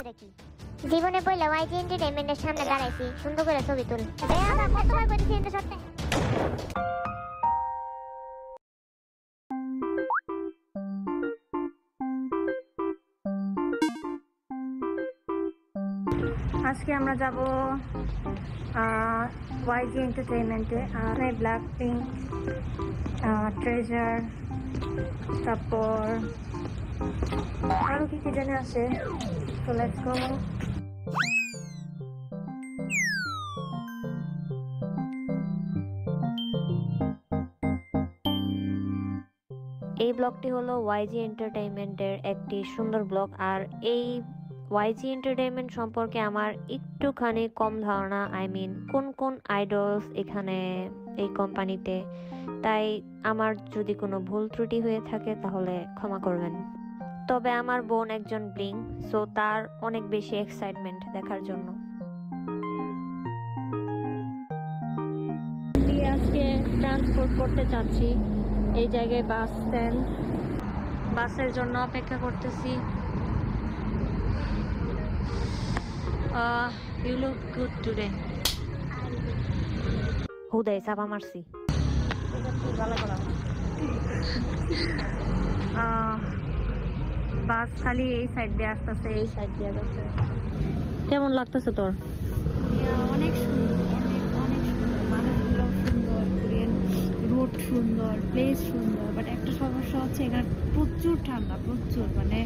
দেখি জীবনে পয়লা ওয়াইজি এন্টারটেইনমেন্টের সামনে দাঁড়াইছি সুন্দর করে ছবি তুল আমরা কতবার করেছি এন্টার সাথে আজকে আমরা যাব ওয়াইজি এন্টারটেইনমেন্টে ব্ল্যাক পিঙ্ক ট্রেজার তারপর আরও কি কি জানে আছে তো লেটস গো। এই ব্লগটি হলো ওয়াইজি এন্টারটেইনমেন্টের একটি সুন্দর ব্লগ। আর এই ওয়াইজি এন্টারটেইনমেন্ট সম্পর্কে আমার একটুখানি কম ধারণা, কোন কোন আইডলস এখানে এই কোম্পানিতে, তাই আমার যদি কোনো ভুল ত্রুটি হয়ে থাকে তাহলে ক্ষমা করবেন। তবে আমার বোন একজন ব্লিং, সো তার অনেক বেশি এক্সাইটমেন্ট দেখার জন্য। আজকে ট্রান্সপোর্ট করতে চাচ্ছি, এই জায়গায় বাস স্ট্যান্ড, বাসের জন্য অপেক্ষা করতেছি। You look good today. হুদাই চাপা মারছি। বাস খালি এই সাইড দিয়ে আসতেছে, এই সাইড দিয়ে যাচ্ছে। কেমন লাগতেছে তোর? অনেক সুন্দর, অনেক সুন্দর, মানুষগুলো সুন্দর, কোরিয়ান রোড সুন্দর, প্লেস সুন্দর, বাট একটা সমস্যা হচ্ছে এখানে প্রচুর ঠান্ডা, প্রচুর। মানে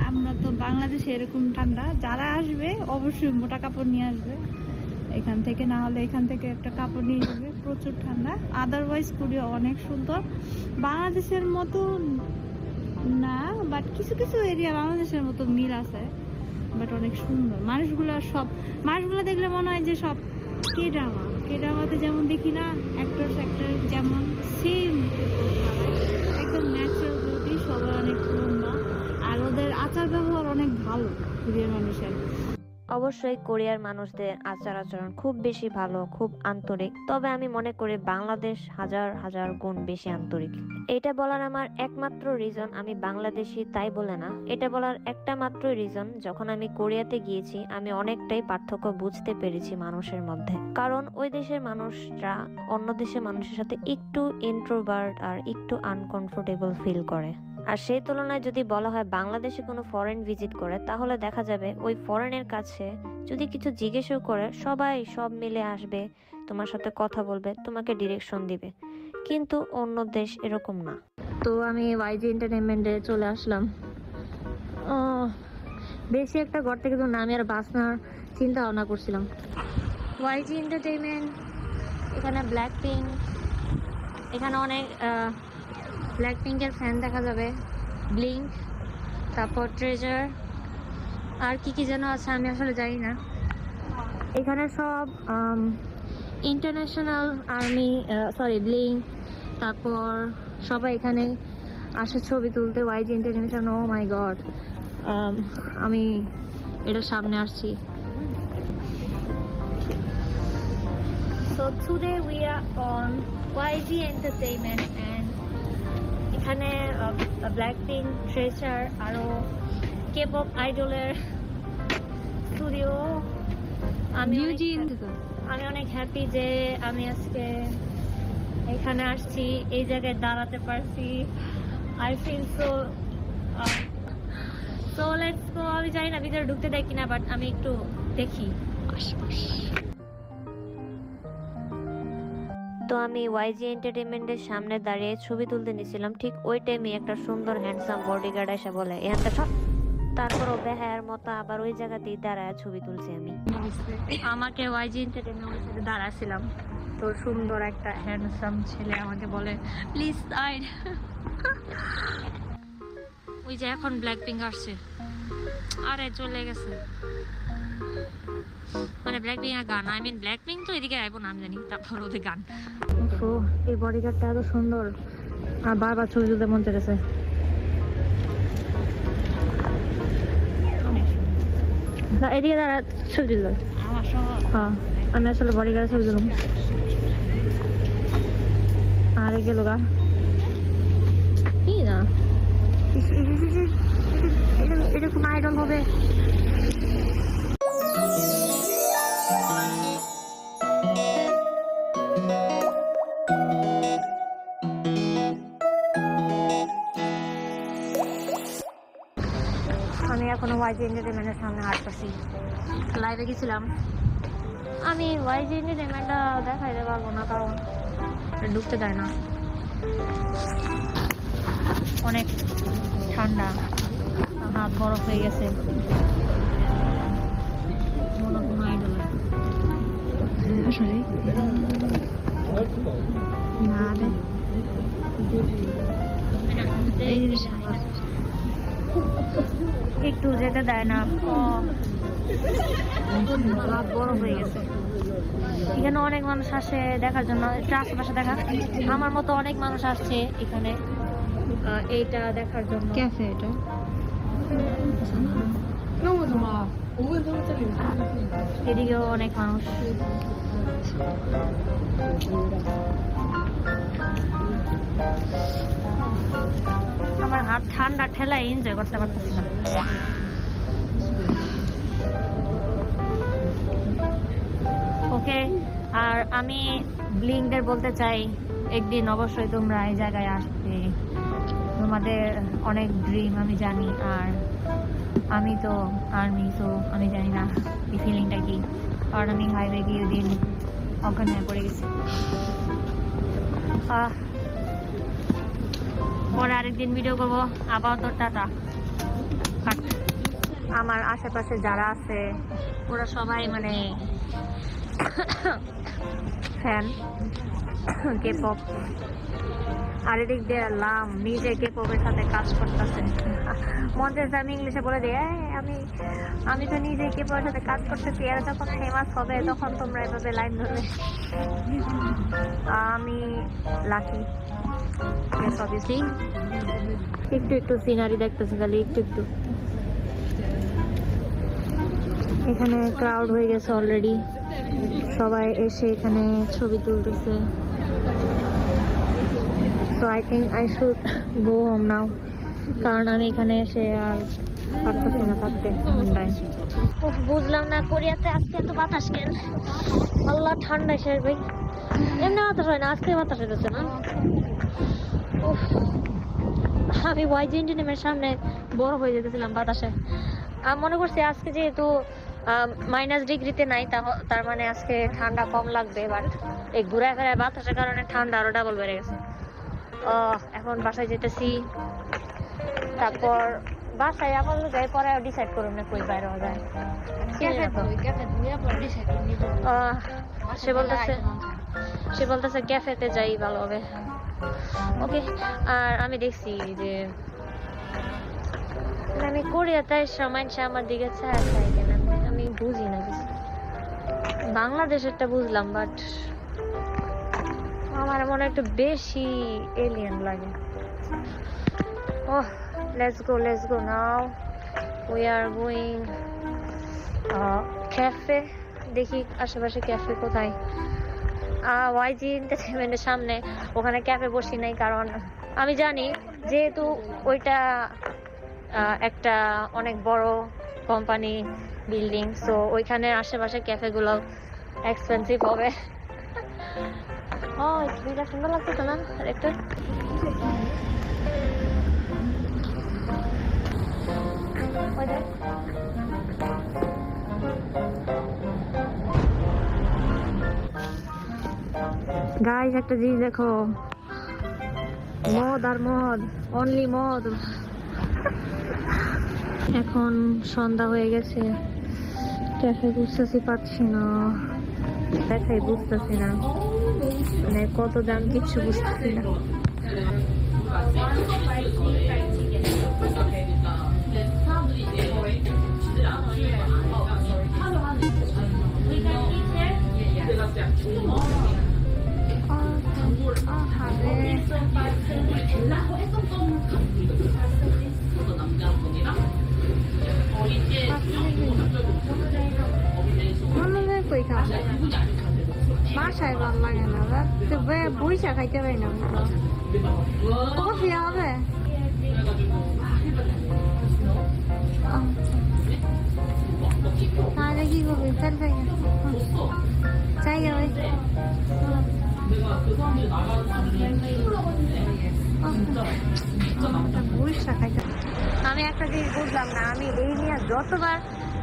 আমরা তো বাংলাদেশে এরকম ঠান্ডা, যারা আসবে অবশ্যই মোটা কাপড় নিয়ে আসবে এখান থেকে, না হলে এখান থেকে একটা কাপড় নিয়ে যাবে, প্রচুর ঠান্ডা। আদারওয়াইজ কোরিয়া অনেক সুন্দর, বাংলাদেশের মতো না, বাট কিছু কিছু এরিয়া বাংলাদেশের মতো মিল আছে, বাট অনেক সুন্দর। মানুষগুলো দেখলে মনে হয় যে সব কে ড্রামাতে যেমন দেখি না, অ্যাক্টর যেমন সেম, একদম ন্যাচারাল বিউটি, সবার অনেক লম্বা, আর ওদের আচার ব্যবহার অনেক ভালো কোরিয়ার মানুষের। অবশ্যই কোরিয়ার মানুষদের আচার আচরণ খুব বেশি ভালো, খুব আন্তরিক। তবে আমি মনে করি বাংলাদেশ হাজার হাজার গুণ বেশি আন্তরিক। এটা বলার আমার একমাত্র রিজন আমি বাংলাদেশি তাই বলে না, এটা বলার একটা মাত্র রিজন, যখন আমি কোরিয়াতে গিয়েছি আমি অনেকটাই পার্থক্য বুঝতে পেরেছি মানুষের মধ্যে। কারণ ওই দেশের মানুষরা অন্য দেশের মানুষের সাথে একটু ইন্ট্রোভার্ট আর একটু আনকমফোর্টেবল ফিল করে। আর সেই তুলনায় যদি বলা হয় বাংলাদেশে কোনো ফরেন ভিজিট করে, তাহলে দেখা যাবে ওই ফরেনের কাছে যদি কিছু জিজ্ঞেসও করে সবাই সব মিলে আসবে, তোমার সাথে কথা বলবে, তোমাকে ডিরেকশন দিবে। কিন্তু অন্য দেশ এরকম না। তো আমি ওয়াইজি এন্টারটেইনমেন্টে চলে আসলাম। বেশি একটা ঘর থেকে তো না, আমি আর বাস নেওয়ার চিন্তা ভাবনা করছিলাম। ওয়াইজি এন্টারটেইনমেন্ট, এখানে ব্ল্যাক পিঙ্ক, এখানে অনেক ব্ল্যাক পিঙ্কের ফ্যান দেখা যাবে, ব্লিঙ্ক, তারপর ট্রেজার, আর কি কি যেন আছে আমি আসলে জানি না। এখানে সব ইন্টারন্যাশনাল আর্মি, ব্লিঙ্ক, তারপর সবাই এখানে আসে ছবি তুলতে। ওয়াইজি এন্টারটেইনমেন্ট, ও মাই গড, আমি এটার সামনে আসছি। So today we are on YG Entertainment and এখানে ব্ল্যাকপিঙ্ক, ট্রেজার, আরো K-pop আইডলের স্টুডিও। আমি অনেক হ্যাপি যে আমি আজকে এখানে আসছি, এই জায়গায় দাঁড়াতে পারছি। I feel so let's go. আমি জানি না ভিতরে ঢুকতে দেয় কিনা, বাট আমি একটু দেখি আশপাশ। তো আমি ওয়াইজি এন্টারটেইনমেন্টের সামনে দাঁড়িয়ে ছবি তুলতে নিয়েছিলাম, ঠিক ওই টাইমে একটা সুন্দর হ্যান্ডসাম বডিগার্ড এসে বলে এখানটা সব, তারপর বেহায়ার মতো আবার ওই জায়গাতেই দাঁড়ায় ছবি তুলছি আমি। আমাকে ওয়াইজি এন্টারটেইনমেন্টের সাথে দাঁড়াছিলাম, তো সুন্দর একটা হ্যান্ডসাম ছেলে আমাকে বলে প্লিজ সাইড। ওই যে এখন ব্ল্যাক পিঙ্ক আসছে, আরে চলে গেছে, মানে ব্ল্যাক পিঙ্ক গান, ব্ল্যাক পিঙ্ক তো এদিকে আইবো না আমি জানি, তারপর ওদের গান। এই বডিগার্ডটা এত সুন্দর, আর বারবার ছবি তুলতে মন চেয়েছে। এদিকে দাঁড়া ছবি তুলল, হ্যাঁ আমি আসলে বডিগার্ডের ছবি তুললাম। আরে গেল গা কি না, এটা কোন আইডল হবে? ওয়াইজি এন্টারটেনমেন্টের সামনে হাঁটতেছি। লাইভে গেছিলাম। আমি ওয়াইজি এন্টারটেনমেন্টটা দেখাইতে পারবো না, কারণ ঢুকতে দেয় না, অনেক ঠান্ডা, হাত বরফ হয়ে গেছে। মনে কোনো আইডল আসলে না রে, এই জিনিসটা একটু যেতে দেয় না, হাত বরফ হয়ে গেছে। এখানে অনেক মানুষ আসে দেখার জন্য, একটু আশেপাশে দেখা, আমার মতো অনেক মানুষ আসছে এখানে এইটা দেখার জন্য। ক্যাফে এটা এদিকেও অনেক মানুষ। আমার হাত ঠান্ডা ঠেলায় এনজয় করতে পারতেছি না। ওকে, আর আমি ব্লিংদের বলতে চাই, একদিন অবশ্যই তোমরা এই জায়গায় আসবে। তোমাদের অনেক ড্রিম আমি জানি, আর আমি তো আর্মি, তো আমি জানি না এই ফিলিংটা কি, কারণ আমি হাইওয়ে গিয়ে দিন অজ্ঞান হয়ে পড়ে গেছি। পরে আরেকদিন ভিডিও করবো। আপাতত টাটা। আমার আশেপাশে যারা আছে ওরা সবাই মানে ফ্যান কে-পপ, আর এদিক দিয়ে লাম নিজে কে-পপের সাথে কাজ করতেছে। মন চাইছে আমি ইংলিশে বলে দিই, আমি তো নিজে কে-পপের সাথে কাজ করতেছি, আর যখন ফেমাস হবে তখন তোমরা এভাবে লাইন ধরবে। আমি লাকি, অবভিয়াসলি। একটু একটু সিনারি দেখতেছি, খালি একটু একটু। এখানে ক্রাউড হয়ে গেছে অলরেডি, সবাই এসে এখানে ছবি তুলতেছে। So I think I should go home now, কারণ আমি এখানে এসে আর পারতেছি না থাকতে ঠান্ডায়। বুঝলাম না কোরিয়াতে আজকে এত বাতাস কেন? আল্লাহ, ঠান্ডায় শেষ ভাই। এমনি বাতাস হয় না, আজকে বাতাস হইতেছে না। উফ, আমি ওয়াইজি এন্টারটেইনমেন্টের সামনে বরফ হয়ে যেতেছিলাম বাতাসে। আমি মনে করছি আজকে যেহেতু -ডিগ্রিতে নাই, তার মানে আজকে ঠান্ডা কম লাগবে, বাট এই ঘুরে ফেরায় বাতাসের কারণে ঠান্ডা আরো ডাবল বেড়ে গেছে। এখন বাসায় যেতেছি, তারপর বাসায় আবার যাই, পরে ডিসাইড করুন না কই বাইরে যায়। সে বলতেছে ক্যাফেতে যাই ভালো হবে। ওকে, আর আমি দেখছি যে আমি কোরিয়াতে মানুষ আমার দিকে চায় কেন, আমি বুঝি না কিছু। বাংলাদেশেরটা বুঝলাম, বাট আমার মনে একটু বেশি এলিয়েন লাগে। ওহ, let's go now. We are going cafe. দেখি আশেপাশে ক্যাফে কোথায়। ওয়াইজি এন্টারটেইনমেন্টের সামনে ওখানে ক্যাফে বসি নাই, কারণ আমি জানি যেহেতু ওইটা একটা অনেক বড় কোম্পানি বিল্ডিং, সো ওইখানে আশেপাশে ক্যাফেগুলো এক্সপেন্সিভ হবে। এটা সুন্দর লাগতেছে না একটা? গাইস, একটা জিনিস দেখো, মদ আর মদ, অনলি মদ। এখন সন্ধ্যা হয়ে গেছে, ক্যাফে বুঝতেছি পাচ্ছি না, দেখাই বুঝতেছি না, মানে কত দাম কিচ্ছু বুঝতেছি না। বাসায় ভালো লাগে না, বইসা খাইতে পারি না। কফি হবে? তাহলে কি করবি? চাই বইসা খাইতে আমি একটা জিনিস বুঝলাম না, আমি এই নিয়ে যতবার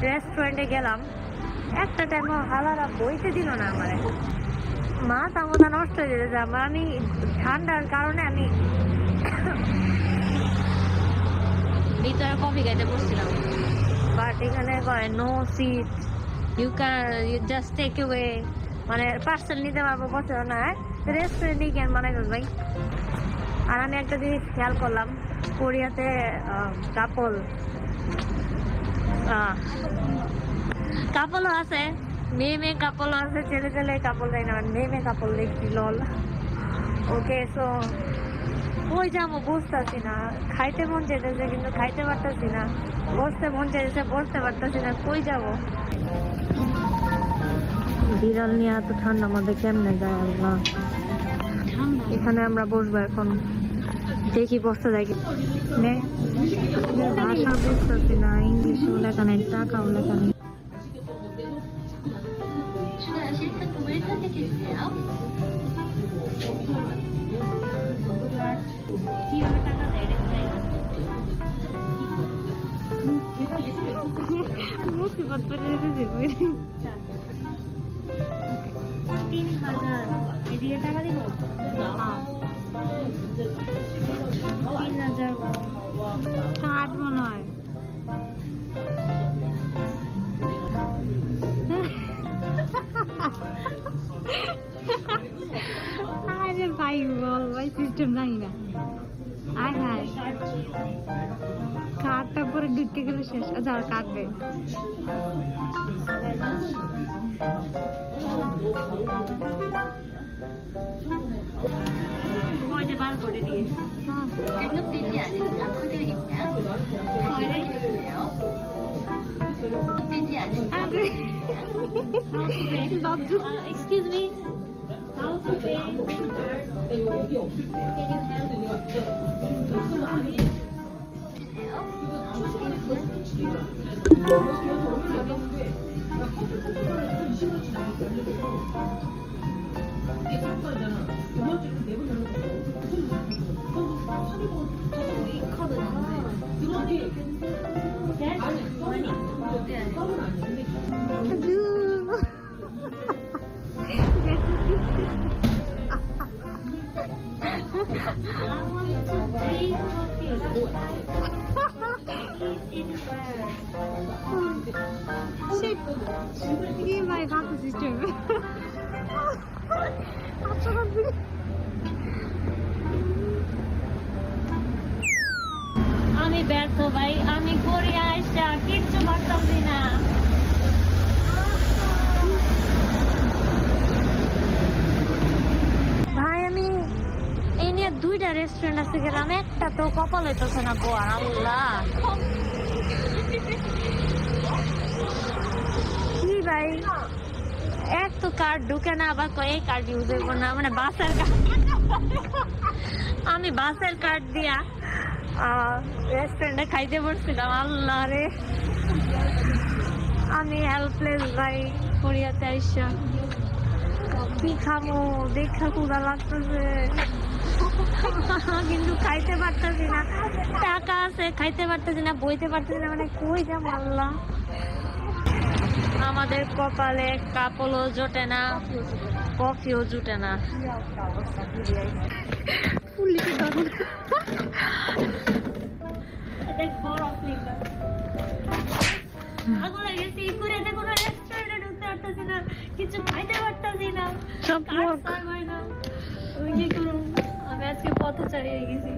রেস্টুরেন্টে গেলাম একটা টাইম হালারা বইতে দিল না আমার, মাথা মাথা নষ্ট হয়ে যেতে আমার। আমি ঠান্ডার কারণে আমি ভিতরে কফি খাইতে বসছিলাম, বাট এখানে কয় no seat, you just take away, মানে পার্সেল নিতে পারবো বসে না। রেস্টুরেন্টে কেন মানে ভাই। আর আমি একটা জিনিস খেয়াল করলাম, কোরিয়াতে কাপলও আছে, মেয়ে কাপলও আছে, ছেলে কাপল দেয় না, মেয়ে কাপল দেখছি লল। ওকে, সো কই যাবো বুঝতেছি না, খাইতে মন চাইতেছে কিন্তু খাইতে পারতেছি না, বসতে মন চাইতেছে বসতে পারতেছি না, কই যাবো। বিড়াল নিয়ে এত ঠান্ডার মধ্যে কেমনে যায় আল্লাহ। এখানে আমরা বসবো এখন, দেখি বসতে যাই ভাষা বুঝতেছি না, ইংলিশও লেখা নেই, টাকাও লেখা নেই। টাকা দিব 3000 কার্ড মনে হয়। আরে ভাই বল ভাই, সিস্টেম নাই না। আয় হায়, কার্ডটা পরে ঢুকে গেলে শেষ। আচ্ছা আর কাটবে বার করে দিয়ে এক্সকিউজ মি, ভাই কত সিস্টেম। আমি ব্যর্থ ভাই, আমি কোরিয়া আইসা কিচ্ছু পারতামছি না। ভাই আমি এই নিয়ে 2টা রেস্টুরেন্ট আছে গেলাম, একটা তো কপাল হইতেছে না বোয়ার আল্লাহ। কি ভাই, এক তো কার্ড ঢুকে না, আবার কয়েক কার্ড ইউজ হইব না, মানে বাসের কার্ড। আমি বাসের কার্ড দিয়া রেস্টুরেন্টে খাইতে পড়ছিলাম, আল্লাহ রে আমি হেল্পলেস ভাই। কোরিয়াতে আইসা কি খামো দেখা ক্ষুধা লাগতেছে কিন্তু খাইতে পারতেছি না, টাকা আছে খাইতে পারতেছি না, বইতে পারতেছি না, মানে কই যাবো আল্লাহ। আমাদের কপালে কাপলও জোটে না, কফিও জুটে না। কিছু খাইতে পারতাছি না, সব কি করুন, আমি আজকে পথচারী হয়ে গেছি।